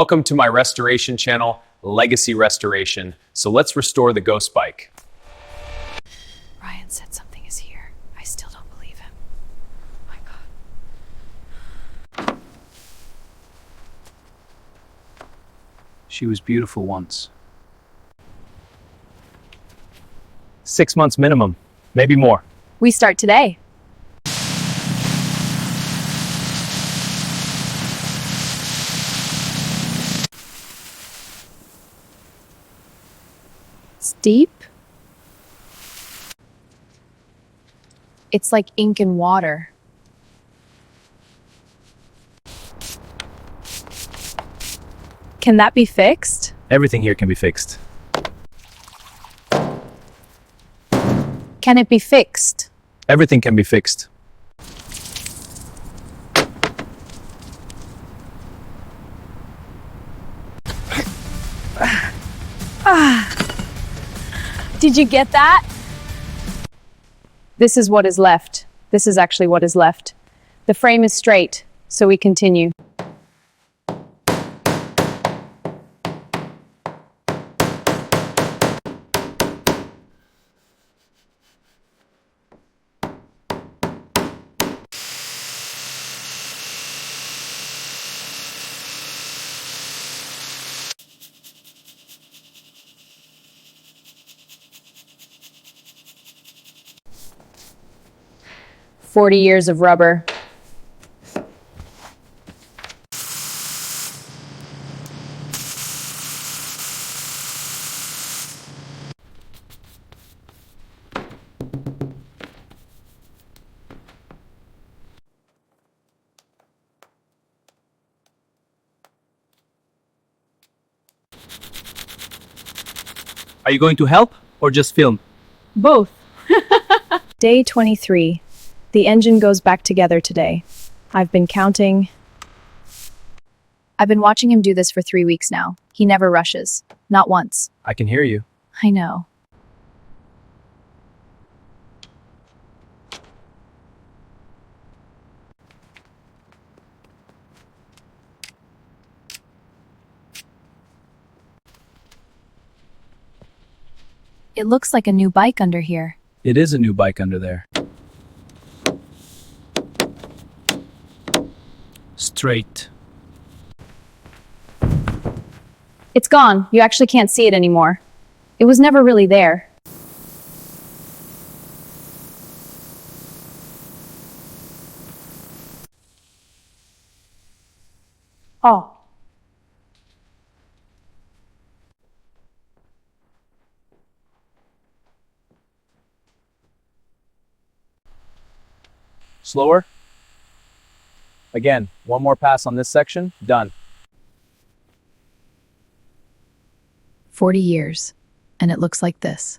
Welcome to my restoration channel, Legacy Restoration. So let's restore the ghost bike. Ryan said something is here. I still don't believe him. My God. She was beautiful once. 6 months minimum, maybe more. We start today. It's deep. It's like ink and water. Can that be fixed? Everything here can be fixed. Can it be fixed? Everything can be fixed. Did you get that? This is what is left. This is actually what is left. The frame is straight, so we continue. "40 years of rubber." Are you going to help or just film? Both. Day 23. The engine goes back together today. I've been counting. I've been watching him do this for 3 weeks now. He never rushes. Not once. I can hear you. I know. It looks like a new bike under here. It is a new bike under there. Straight. It's gone. You actually can't see it anymore. It was never really there. Oh. Slower. Again, one more pass on this section. Done. 40 years. And it looks like this.